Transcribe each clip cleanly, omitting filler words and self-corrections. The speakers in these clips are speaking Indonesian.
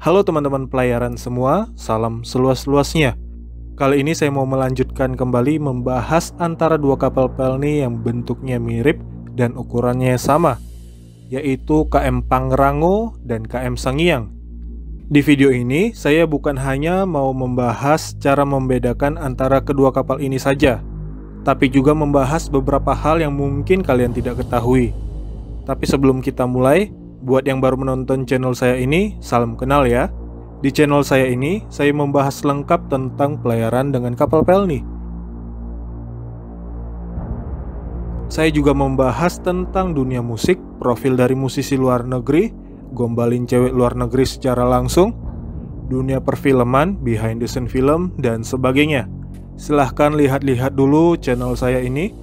Halo teman-teman pelayaran semua, salam seluas-luasnya. Kali ini saya mau melanjutkan kembali membahas antara dua kapal pelni yang bentuknya mirip dan ukurannya sama, yaitu KM Pangrango dan KM Sangiang. Di video ini, saya bukan hanya mau membahas cara membedakan antara kedua kapal ini saja, tapi juga membahas beberapa hal yang mungkin kalian tidak ketahui. Tapi sebelum kita mulai, buat yang baru menonton channel saya ini, salam kenal ya. Di channel saya ini, saya membahas lengkap tentang pelayaran dengan kapal pelni. Saya juga membahas tentang dunia musik, profil dari musisi luar negeri, gombalin cewek luar negeri secara langsung, dunia perfilman, behind the scene film, dan sebagainya. Silahkan lihat-lihat dulu channel saya ini.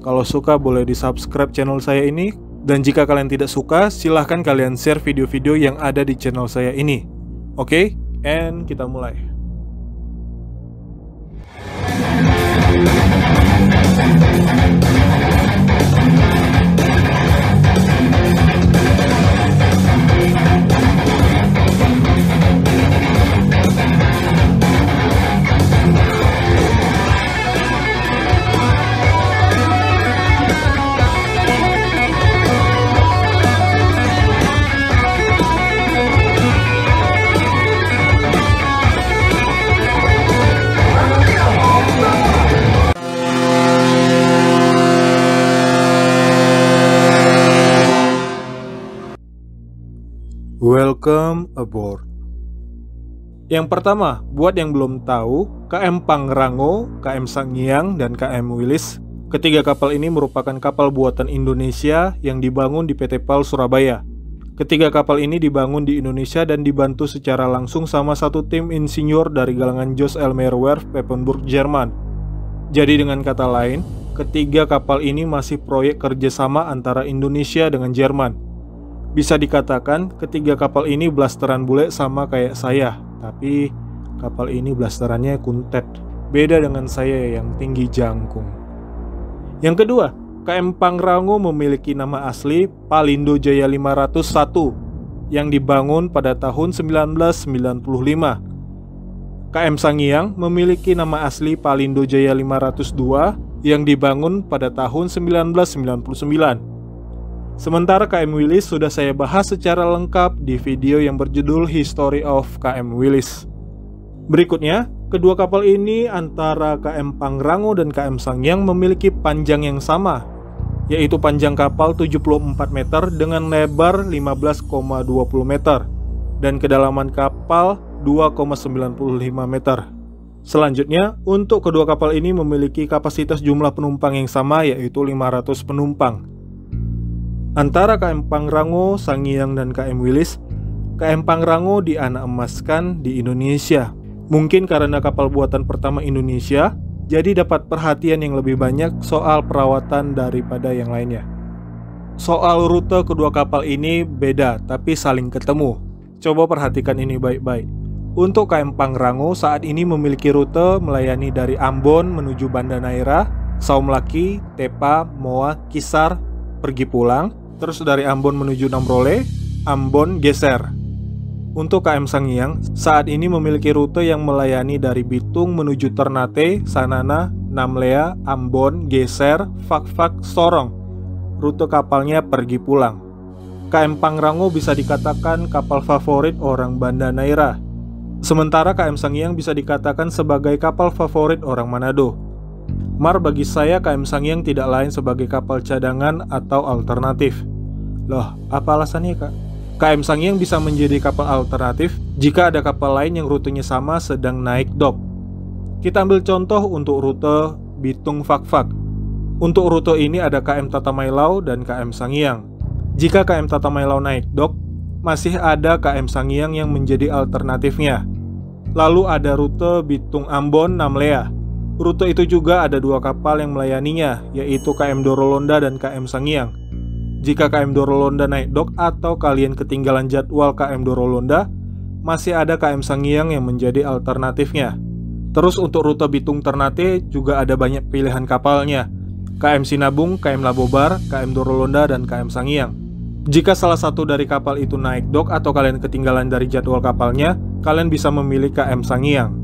Kalau suka boleh di-subscribe channel saya ini. Dan jika kalian tidak suka, silahkan kalian share video-video yang ada di channel saya ini. Oke, and kita mulai. Welcome aboard. Yang pertama, buat yang belum tahu, KM Pangrango, KM Sangiang, dan KM Wilis, ketiga kapal ini merupakan kapal buatan Indonesia yang dibangun di PT PAL Surabaya. Ketiga kapal ini dibangun di Indonesia dan dibantu secara langsung sama satu tim insinyur dari galangan Jos Elmer Werf, Papenburg, Jerman. Jadi dengan kata lain, ketiga kapal ini masih proyek kerjasama antara Indonesia dengan Jerman. Bisa dikatakan ketiga kapal ini blasteran bule sama kayak saya, tapi kapal ini blasterannya kuntet. Beda dengan saya yang tinggi jangkung. Yang kedua, KM Pangrango memiliki nama asli Palindo Jaya 501 yang dibangun pada tahun 1995. KM Sangiang memiliki nama asli Palindo Jaya 502 yang dibangun pada tahun 1999. Sementara KM Wilis sudah saya bahas secara lengkap di video yang berjudul History of KM Wilis. Berikutnya, kedua kapal ini antara KM Pangrango dan KM Sangiang memiliki panjang yang sama, yaitu panjang kapal 74 meter dengan lebar 15,20 meter dan kedalaman kapal 2,95 meter. Selanjutnya, untuk kedua kapal ini memiliki kapasitas jumlah penumpang yang sama, yaitu 500 penumpang. Antara KM Pangrango, Sangiang, dan KM Wilis, KM Pangrango dianak emaskan di Indonesia. Mungkin karena kapal buatan pertama Indonesia, jadi dapat perhatian yang lebih banyak soal perawatan daripada yang lainnya. Soal rute kedua kapal ini beda, tapi saling ketemu. Coba perhatikan ini baik-baik. Untuk KM Pangrango saat ini memiliki rute melayani dari Ambon menuju Banda Neira, Saumlaki, Tepa, Moa, Kisar, pergi pulang. Terus dari Ambon menuju Namrole, Ambon geser. Untuk KM Sangiang, saat ini memiliki rute yang melayani dari Bitung menuju Ternate, Sanana, Namlea, Ambon, geser, Fak-Fak, Sorong. Rute kapalnya pergi pulang. KM Pangrango bisa dikatakan kapal favorit orang Banda Neira. Sementara KM Sangiang bisa dikatakan sebagai kapal favorit orang Manado. Bagi saya KM Sangiang tidak lain sebagai kapal cadangan atau alternatif. Loh, apa alasannya kak? KM Sangiang bisa menjadi kapal alternatif jika ada kapal lain yang rutenya sama sedang naik dok. Kita ambil contoh untuk rute Bitung Fak-Fak. Untuk rute ini ada KM Tatamailau dan KM Sangiang. Jika KM Tatamailau naik dok, masih ada KM Sangiang yang menjadi alternatifnya. Lalu ada rute Bitung Ambon Namlea. Rute itu juga ada dua kapal yang melayaninya, yaitu KM Dorolonda dan KM Sangiang. Jika KM Dorolonda naik dok atau kalian ketinggalan jadwal KM Dorolonda, masih ada KM Sangiang yang menjadi alternatifnya. Terus untuk rute Bitung Ternate juga ada banyak pilihan kapalnya, KM Sinabung, KM Labobar, KM Dorolonda, dan KM Sangiang. Jika salah satu dari kapal itu naik dok atau kalian ketinggalan dari jadwal kapalnya, kalian bisa memilih KM Sangiang.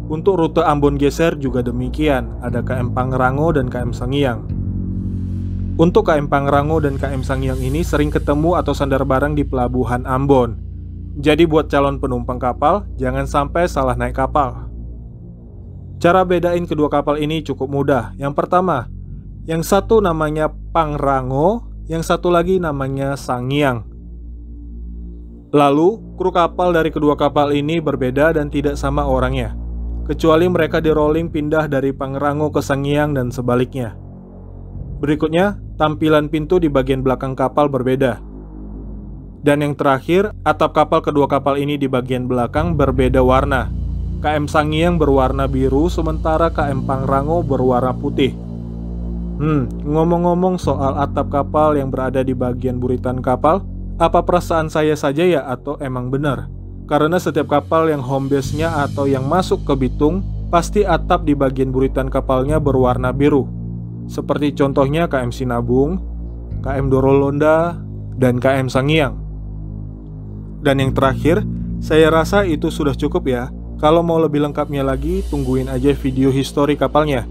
Untuk rute Ambon Geser juga demikian, ada KM Pangrango dan KM Sangiang. Untuk KM Pangrango dan KM Sangiang ini sering ketemu atau sandar bareng di pelabuhan Ambon. Jadi buat calon penumpang kapal, jangan sampai salah naik kapal. Cara bedain kedua kapal ini cukup mudah. Yang pertama, yang satu namanya Pangrango, yang satu lagi namanya Sangiang. Lalu, kru kapal dari kedua kapal ini berbeda dan tidak sama orangnya, kecuali mereka di rolling pindah dari Pangrango ke Sangiang dan sebaliknya. Berikutnya, tampilan pintu di bagian belakang kapal berbeda. Dan yang terakhir, atap kapal kedua kapal ini di bagian belakang berbeda warna. KM Sangiang berwarna biru, sementara KM Pangrango berwarna putih. Ngomong-ngomong soal atap kapal yang berada di bagian buritan kapal, apa perasaan saya saja ya atau emang benar? Karena setiap kapal yang home base-nya atau yang masuk ke Bitung, pasti atap di bagian buritan kapalnya berwarna biru. Seperti contohnya KM Sinabung, KM Dorolonda, dan KM Sangiang. Dan yang terakhir, saya rasa itu sudah cukup ya. Kalau mau lebih lengkapnya lagi, tungguin aja video histori kapalnya.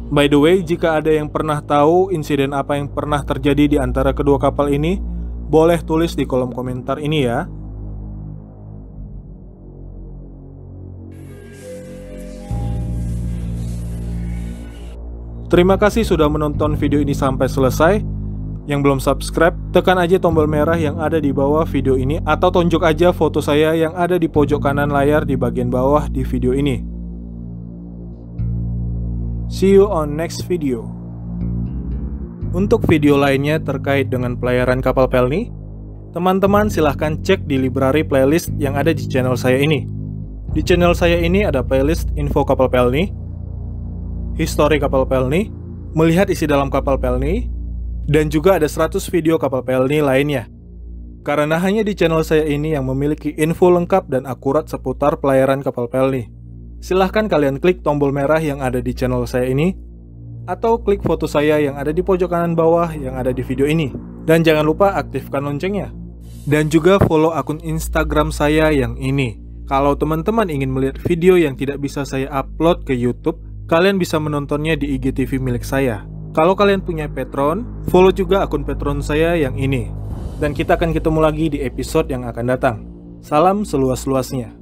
By the way, jika ada yang pernah tahu insiden apa yang pernah terjadi di antara kedua kapal ini, boleh tulis di kolom komentar ini ya. Terima kasih sudah menonton video ini sampai selesai. Yang belum subscribe, tekan aja tombol merah yang ada di bawah video ini, atau tunjuk aja foto saya yang ada di pojok kanan layar di bagian bawah di video ini. See you on next video. Untuk video lainnya terkait dengan pelayaran kapal Pelni, teman-teman silahkan cek di library playlist yang ada di channel saya ini. Di channel saya ini ada playlist info kapal Pelni, histori kapal Pelni, melihat isi dalam kapal Pelni, dan juga ada 100 video kapal Pelni lainnya. Karena hanya di channel saya ini yang memiliki info lengkap dan akurat seputar pelayaran kapal Pelni. Silahkan kalian klik tombol merah yang ada di channel saya ini, atau klik foto saya yang ada di pojok kanan bawah yang ada di video ini. Dan jangan lupa aktifkan loncengnya. Dan juga follow akun Instagram saya yang ini. Kalau teman-teman ingin melihat video yang tidak bisa saya upload ke YouTube, kalian bisa menontonnya di IGTV milik saya. Kalau kalian punya Patreon, follow juga akun Patreon saya yang ini. Dan kita akan ketemu lagi di episode yang akan datang. Salam seluas-luasnya.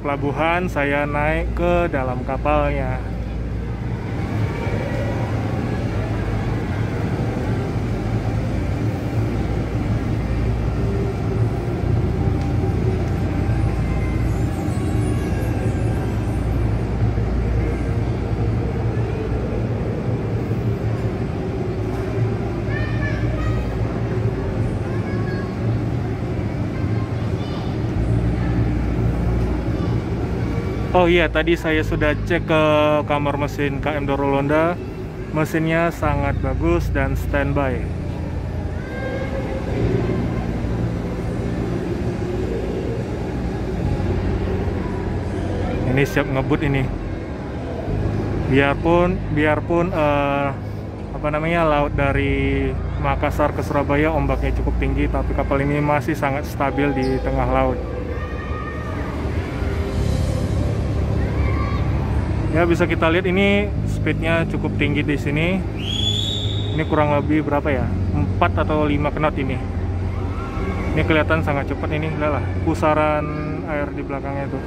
Pelabuhan, saya naik ke dalam kapalnya. Oh iya, tadi saya sudah cek ke kamar mesin KM Dorolonda. Mesinnya sangat bagus dan standby. Ini siap ngebut ini. Biarpun laut dari Makassar ke Surabaya ombaknya cukup tinggi, tapi kapal ini masih sangat stabil di tengah laut. Ya, bisa kita lihat ini speednya cukup tinggi di sini. Ini kurang lebih berapa ya? 4 atau 5 knot ini. Ini kelihatan sangat cepat ini, lihat lah pusaran air di belakangnya itu.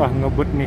Wah, ngebut nih.